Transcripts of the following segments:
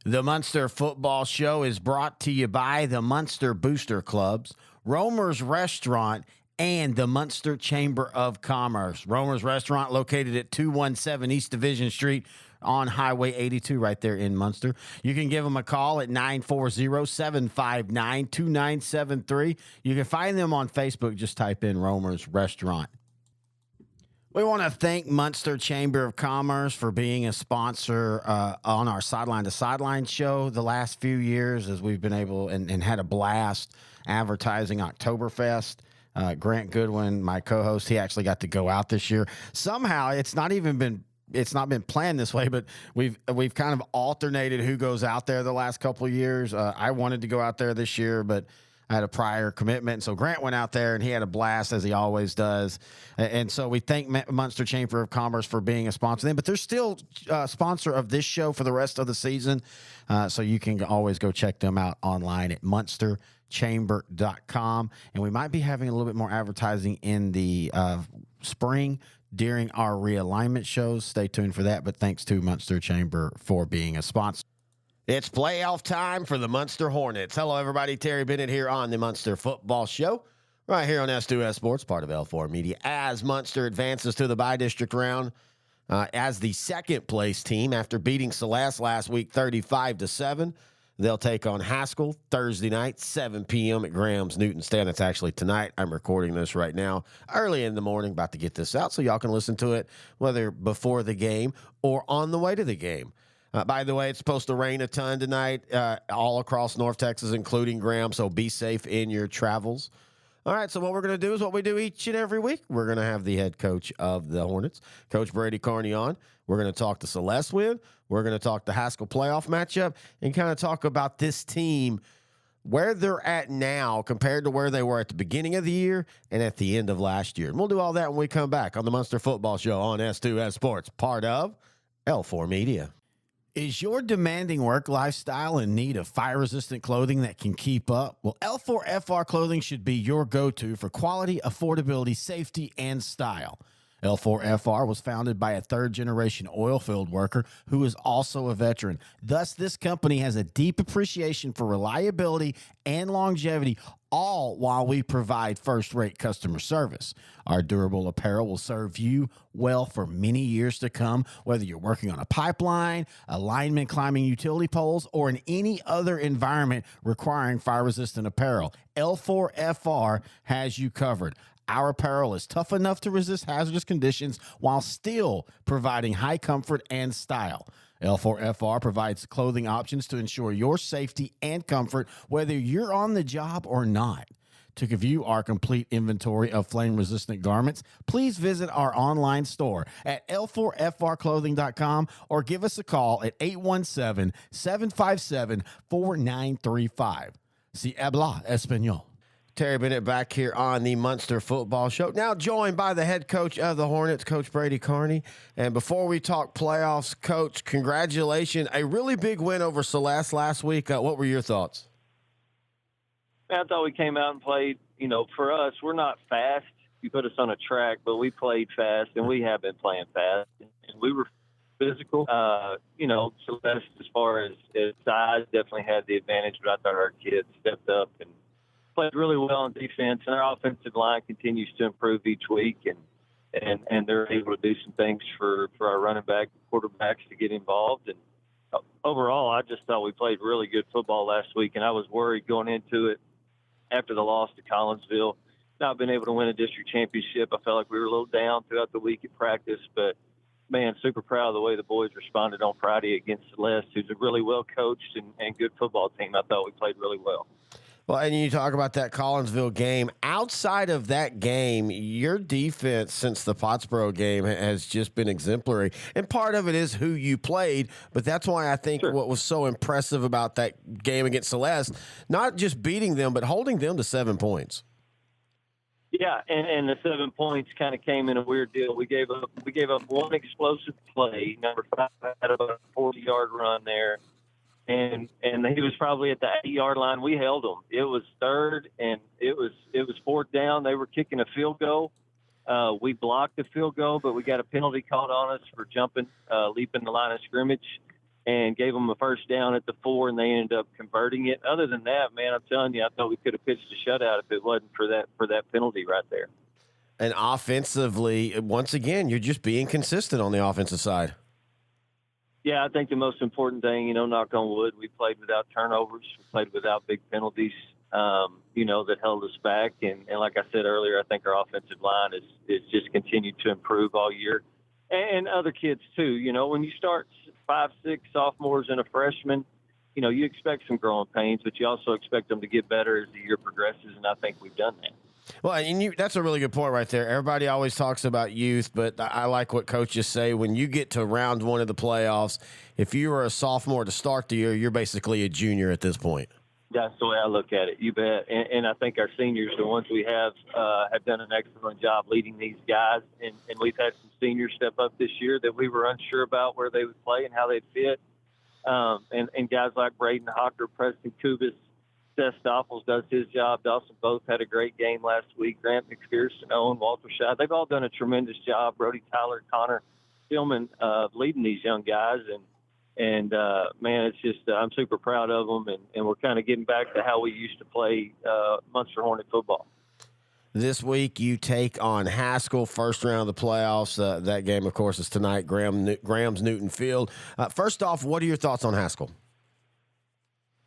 The Muenster Football Show is brought to you by the Muenster Booster Clubs, Romer's Restaurant, and the Muenster Chamber of Commerce. Romer's Restaurant located at 217 East Division Street on Highway 82 right there in Muenster. You can give them a call at 940-759-2973. You can find them on Facebook. Just type in Romer's Restaurant. We want to thank Muenster Chamber of Commerce for being a sponsor on our Sideline to Sideline show the last few years, as we've been able and had a blast advertising Oktoberfest. Grant Goodwin, my co-host, he actually got to go out this year. Somehow, it's not been planned this way, but we've kind of alternated who goes out there the last couple of years. I wanted to go out there this year, but I had a prior commitment. And so Grant went out there and he had a blast, as he always does. And so we thank Muenster Chamber of Commerce for being a sponsor of them, but they're still a sponsor of this show for the rest of the season. So you can always go check them out online at muensterchamber.com. And we might be having a little bit more advertising in the spring during our realignment shows. Stay tuned for that. But thanks to Muenster Chamber for being a sponsor. It's playoff time for the Muenster Hornets. Hello, everybody. Terry Bennett here on the Muenster Football Show, right here on S2S Sports, part of L4 Media. As Muenster advances to the bi-district round as the second-place team after beating Celeste last week 35-7, they'll take on Haskell Thursday night, 7 p.m. at Graham's Newton Stand. It's actually tonight. I'm recording this right now, early in the morning, about to get this out so y'all can listen to it, whether before the game or on the way to the game. By the way, it's supposed to rain a ton tonight all across North Texas, including Graham, so be safe in your travels. All right, so what we're going to do is what we do each and every week. We're going to have the head coach of the Hornets, Coach Brady Carney, on. We're going to talk the Celeste win. We're going to talk the Haskell playoff matchup and kind of talk about this team, where they're at now compared to where they were at the beginning of the year and at the end of last year. And we'll do all that when we come back on the Muenster Football Show on S2S Sports, part of L4 Media. Is your demanding work lifestyle in need of fire-resistant clothing that can keep up? Well, L4FR clothing should be your go-to for quality, affordability, safety, and style. L4FR was founded by a third-generation oil field worker who is also a veteran. Thus, this company has a deep appreciation for reliability and longevity, all while we provide first-rate customer service. Our durable apparel will serve you well for many years to come, whether you're working on a pipeline, a lineman climbing utility poles, or in any other environment requiring fire-resistant apparel. L4FR has you covered. Our apparel is tough enough to resist hazardous conditions while still providing high comfort and style. L4FR provides clothing options to ensure your safety and comfort, whether you're on the job or not. To view our complete inventory of flame-resistant garments, please visit our online store at L4FRclothing.com or give us a call at 817-757-4935. Si habla español. Terry Bennett back here on the Muenster Football Show. Now joined by the head coach of the Hornets, Coach Brady Carney. And before we talk playoffs, Coach, congratulations. A really big win over Celeste last week. What were your thoughts? I thought we came out and played, for us, we're not fast. You put us on a track, but we played fast, and we have been playing fast. And we were physical. Celeste, as far as size, definitely had the advantage, but I thought our kids stepped up and played really well on defense, and our offensive line continues to improve each week, and they're able to do some things for our running back quarterbacks to get involved. And overall, I just thought we played really good football last week, and I was worried going into it after the loss to Collinsville, not being able to win a district championship. I felt like we were a little down throughout the week at practice, but man, super proud of the way the boys responded on Friday against Celeste, who's a really well coached and good football team. I thought we played really well. Well, and you talk about that Collinsville game. Outside of that game, your defense since the Pottsboro game has just been exemplary. And part of it is who you played, but that's why I think what was so impressive about that game against Celeste, not just beating them, but holding them to 7 points. Yeah, and the 7 points kind of came in a weird deal. We gave up one explosive play. Number 5 had about a 40-yard run there. And he was probably at the 8-yard line. We held them. It was third, and it was fourth down. They were kicking a field goal. We blocked the field goal, but we got a penalty called on us for leaping the line of scrimmage. and gave them a first down at the 4, and they ended up converting it. Other than that, man, I'm telling you, I thought we could have pitched a shutout if it wasn't for that penalty right there. And offensively, once again, you're just being consistent on the offensive side. Yeah, I think the most important thing, knock on wood, we played without turnovers. We played without big penalties, that held us back. And like I said earlier, I think our offensive line is just continued to improve all year. And other kids, too. When you start 5, 6 sophomores and a freshman, you expect some growing pains, but you also expect them to get better as the year progresses, and I think we've done that. Well, and that's a really good point right there. Everybody always talks about youth, but I like what coaches say. When you get to round 1 of the playoffs, if you were a sophomore to start the year, you're basically a junior at this point. That's the way I look at it. You bet. And I think our seniors, the ones we have done an excellent job leading these guys. And we've had some seniors step up this year that we were unsure about where they would play and how they'd fit. And guys like Braden Hocker, Preston Kubis, Seth Stoffels does his job. Dawson both had a great game last week. Grant McPherson, Owen, Walter Shaw. They've all done a tremendous job. Brody Tyler, Connor Stillman leading these young guys. And man, it's just I'm super proud of them. And we're kind of getting back to how we used to play Muenster Hornet football. This week you take on Haskell, first round of the playoffs. That game, of course, is tonight, Graham's Newton Field. First off, what are your thoughts on Haskell?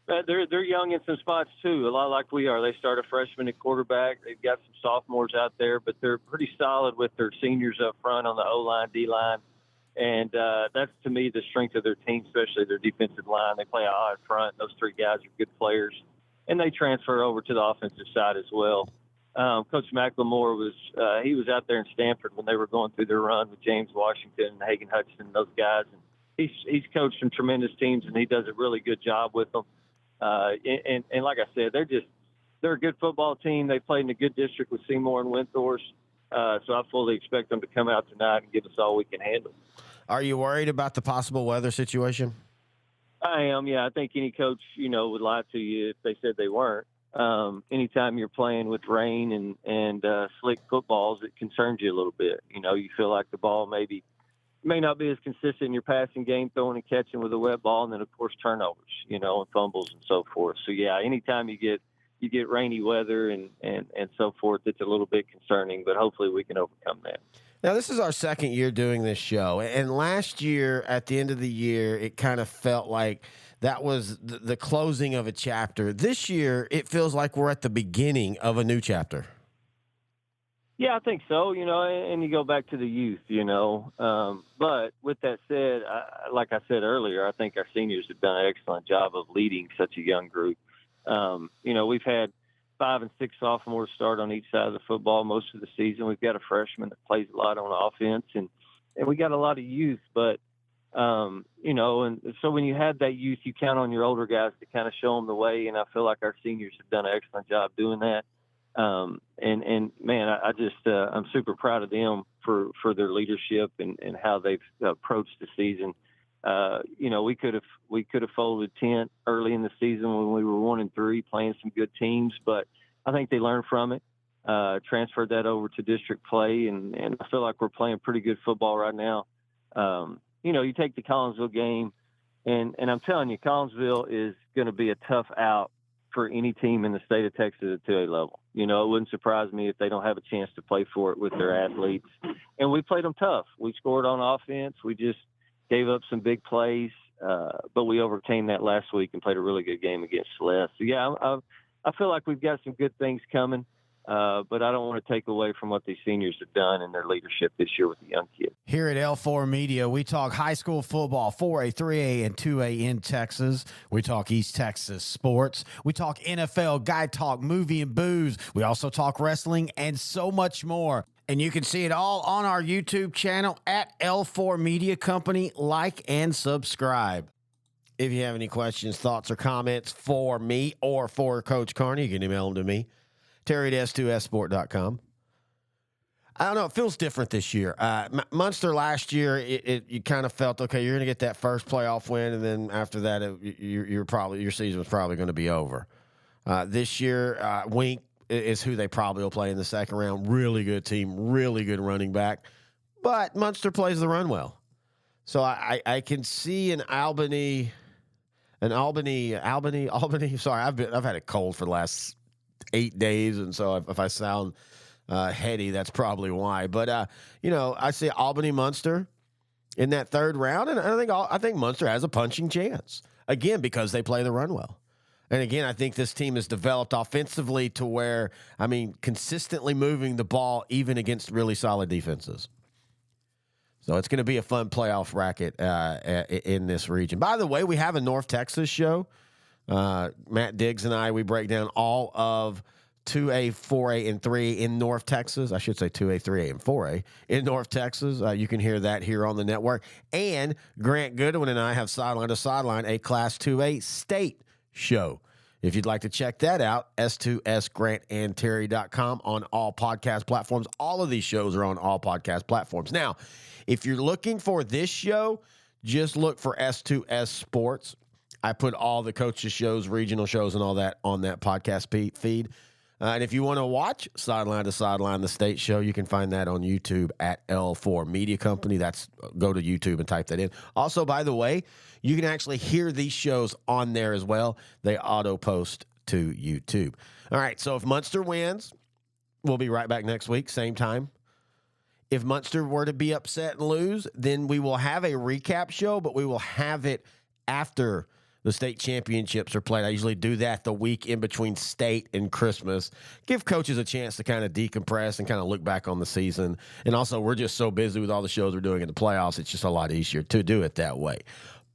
They're young in some spots, too, a lot like we are. They start a freshman at quarterback. They've got some sophomores out there, but they're pretty solid with their seniors up front on the O-line, D-line. And that's, to me, the strength of their team, especially their defensive line. They play out front. Those 3 guys are good players. And they transfer over to the offensive side as well. Coach McLemore he was out there in Stanford when they were going through their run with James Washington and Hagan Hutchinson and those guys. And he's coached some tremendous teams, and he does a really good job with them. And like I said, they're a good football team. They played in a good district with Seymour and Windthorst. So I fully expect them to come out tonight and give us all we can handle. Are you worried about the possible weather situation? I am, yeah. I think any coach, would lie to you if they said they weren't. Anytime you're playing with rain and slick footballs, it concerns you a little bit. You feel like the ball may not be as consistent in your passing game, throwing and catching with a wet ball, and then, of course, turnovers, and fumbles and so forth. So, yeah, anytime you get rainy weather and so forth, it's a little bit concerning, but hopefully we can overcome that. Now, this is our second year doing this show, and last year, at the end of the year, it kind of felt like that was the closing of a chapter. This year, it feels like we're at the beginning of a new chapter. Yeah, I think so, and you go back to the youth, But with that said, like I said earlier, I think our seniors have done an excellent job of leading such a young group. We've had 5 and 6 sophomores start on each side of the football most of the season. We've got a freshman that plays a lot on offense, and we got a lot of youth. But, and so when you have that youth, you count on your older guys to kind of show them the way, and I feel like our seniors have done an excellent job doing that. And man, I'm super proud of them for their leadership and how they've approached the season. We could have folded tent early in the season when we were 1-3 playing some good teams, but I think they learned from it, transferred that over to district play. And I feel like we're playing pretty good football right now. You take the Collinsville game and I'm telling you, Collinsville is going to be a tough out for any team in the state of Texas at 2A level. It wouldn't surprise me if they don't have a chance to play for it with their athletes. And we played them tough. We scored on offense. We just gave up some big plays, but we overcame that last week and played a really good game against Celeste. So, yeah, I feel like we've got some good things coming, but I don't want to take away from what these seniors have done and their leadership this year with the young kids. Here at L4 Media, we talk high school football, 4A, 3A, and 2A in Texas. We talk East Texas sports. We talk NFL, guy talk, movie and booze. We also talk wrestling and so much more. And you can see it all on our YouTube channel at L4 Media Company. Like and subscribe. If you have any questions, thoughts, or comments for me or for Coach Carney, you can email them to me, Terry at S2Sport.com. I don't know. It feels different this year. Muenster last year, you kind of felt, okay, you're going to get that first playoff win, and then after that, your season was probably going to be over. This year, Wink is who they probably will play in the second round. Really good team, really good running back. But Muenster plays the run well. So I can see Albany. Sorry, I've had a cold for the last 8 days, and so if I sound heady, that's probably why. But I see Albany Muenster in that third round, and I think Muenster has a punching chance again because they play the run well. And again, I think this team has developed offensively to where, consistently moving the ball even against really solid defenses. So it's going to be a fun playoff bracket in this region. By the way, we have a North Texas show. Matt Diggs and I, we break down all of 2A, 4A, and 3 in North Texas. I should say 2A, 3A, and 4A in North Texas. You can hear that here on the network. And Grant Goodwin and I have Sideline to Sideline, a Class 2A state show. If you'd like to check that out, S2SGrantandTerry.com on all podcast platforms. All of these shows are on all podcast platforms. Now, if you're looking for this show, just look for S2S Sports. I put all the coaches' shows, regional shows, and all that on that podcast feed. And if you want to watch Sideline to Sideline, the state show, you can find that on YouTube at L4 Media Company. Go to YouTube and type that in. Also, by the way, you can actually hear these shows on there as well. They auto-post to YouTube. All right, so if Muenster wins, we'll be right back next week, same time. If Muenster were to be upset and lose, then we will have a recap show, but we will have it after the state championships are played. I usually do that the week in between state and Christmas. Give coaches a chance to kind of decompress and kind of look back on the season. And also, we're just so busy with all the shows we're doing in the playoffs, it's just a lot easier to do it that way.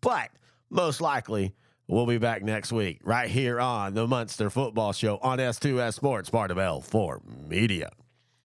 But most likely, we'll be back next week right here on the Muenster Football Show on S2S Sports, part of L4 Media.